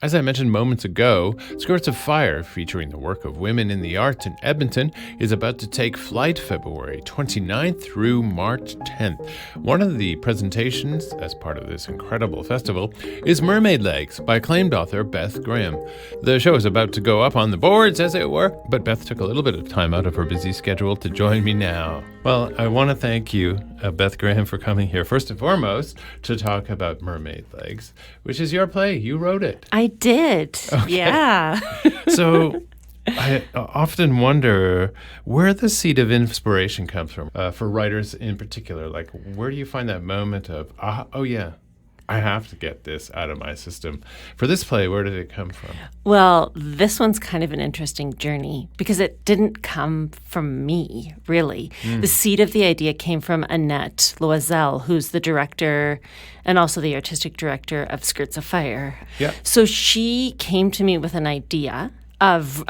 As I mentioned moments ago, SkirtsAfire, featuring the work of women in the arts in Edmonton, is about to take flight February 29th through March 10th. One of the presentations, as part of this incredible festival, is Mermaid Legs by acclaimed author Beth Graham. The show is about to go up on the boards, as it were, but Beth took a little bit of time out of her busy schedule to join me now. Well, I want to thank you, Beth Graham, for coming here, first and foremost, to talk about Mermaid Legs, which is your play. You wrote it. I did. Okay. Yeah. So I often wonder where the seed of inspiration comes from for writers in particular. Like, where do you find that moment of, oh yeah, I have to get this out of my system? For this play, where did it come from? Well, this one's kind of an interesting journey because it didn't come from me, really. The seed of the idea came from Annette Loiselle, who's the director and also the artistic director of SkirtsAfire. Yeah. So she came to me with an idea of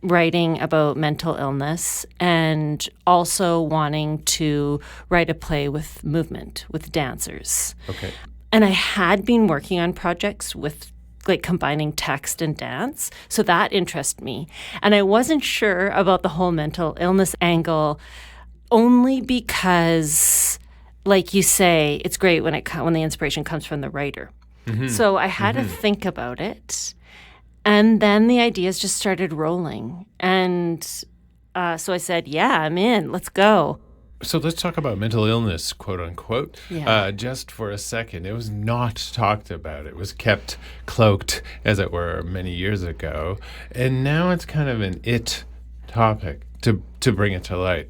writing about mental illness and also wanting to write a play with movement, with dancers. Okay. And I had been working on projects with like combining text and dance, so that interested me. And I wasn't sure about the whole mental illness angle only because, like you say, it's great when the inspiration comes from the writer. Mm-hmm. So I had to think about it. And then the ideas just started rolling. And so I said, yeah, I'm in. Let's go. So let's talk about mental illness, quote unquote, just for a second. It was not talked about. It was kept cloaked, as it were, many years ago. And now it's kind of an it topic to bring it to light.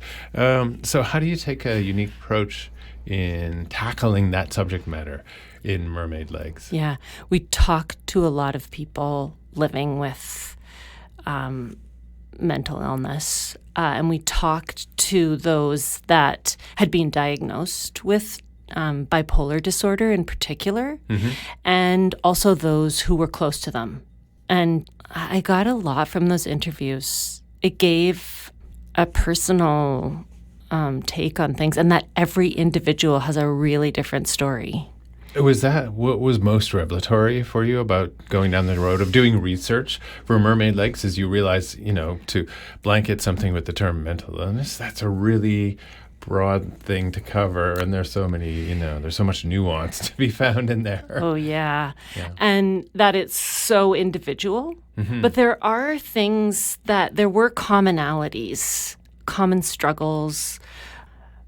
So how do you take a unique approach in tackling that subject matter in Mermaid Legs? Yeah, we talked to a lot of people living with mental illness, and we talked to those that had been diagnosed with bipolar disorder in particular, and also those who were close to them. And I got a lot from those interviews. It gave a personal take on things, and that every individual has a really different story. Was that what was most revelatory for you about going down the road of doing research for Mermaid Legs, as you realize, to blanket something with the term mental illness, that's a really broad thing to cover, and there's so many, there's so much nuance to be found in there. Oh, yeah. And that it's so individual. But there are things there were commonalities, common struggles,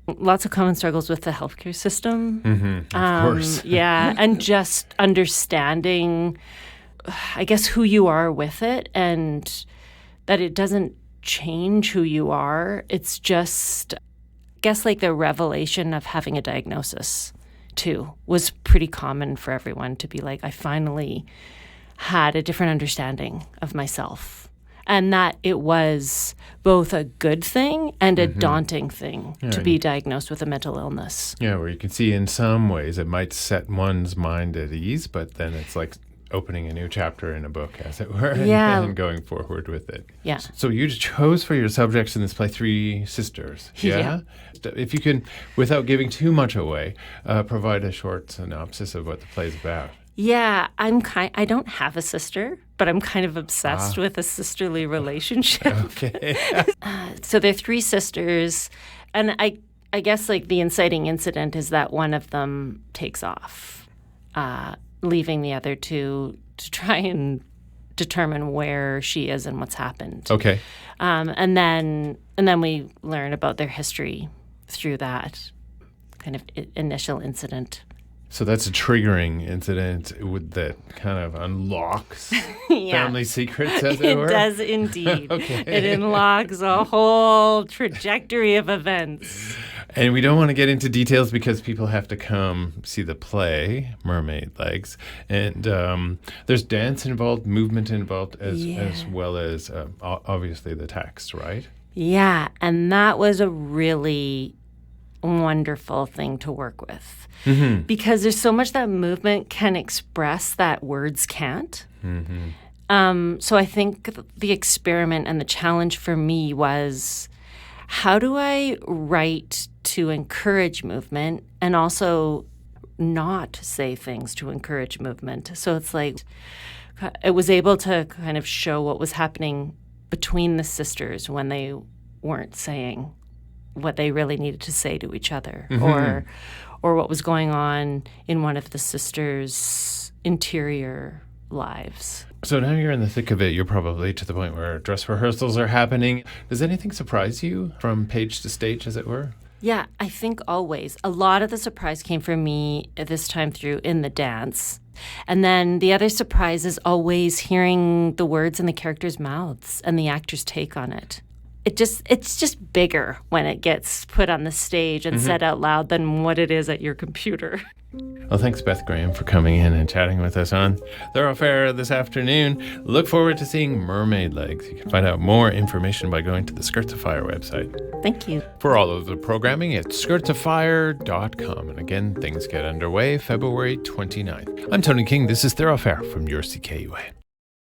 lots of common struggles with the healthcare system. Of course. Yeah, and just understanding, I guess, who you are with it, and that it doesn't change who you are. It's just, I guess, like the revelation of having a diagnosis, too, was pretty common for everyone to be like, I finally had a different understanding of myself. And that it was both a good thing and a daunting thing to be diagnosed with a mental illness. Yeah, where you can see in some ways it might set one's mind at ease, but then it's like opening a new chapter in a book, as it were, and going forward with it. Yeah. So you chose for your subjects in this play three sisters. Yeah? If you can, without giving too much away, provide a short synopsis of what the play's about. Yeah, I don't have a sister, but I'm kind of obsessed with a sisterly relationship. Okay. So they're three sisters, and I guess like the inciting incident is that one of them takes off, leaving the other two to try and determine where she is and what's happened. Okay. And then we learn about their history through that kind of initial incident. So that's a triggering incident that kind of unlocks family secrets, as it were? It does indeed. Okay. It unlocks a whole trajectory of events. And we don't want to get into details because people have to come see the play, Mermaid Legs. And there's dance involved, movement involved, as well as obviously the text, right? Yeah, and that was a really wonderful thing to work with. Because there's so much that movement can express that words can't. So I think the experiment and the challenge for me was, how do I write to encourage movement and also not say things to encourage movement? So it's like it was able to kind of show what was happening between the sisters when they weren't saying what they really needed to say to each other, or what was going on in one of the sisters' interior lives. So now you're in the thick of it. You're probably to the point where dress rehearsals are happening. Does anything surprise you from page to stage, as it were? Yeah, I think always. A lot of the surprise came for me this time through in the dance. And then the other surprise is always hearing the words in the characters' mouths and the actors' take on it. It's just bigger when it gets put on the stage and said out loud than what it is at your computer. Well, thanks, Beth Graham, for coming in and chatting with us on Thoroughfare this afternoon. Look forward to seeing Mermaid Legs. You can find out more information by going to the SkirtsAfire website. Thank you. For all of the programming, it's SkirtsAfire.com. And again, things get underway February 29th. I'm Tony King. This is Thoroughfare from your ckua.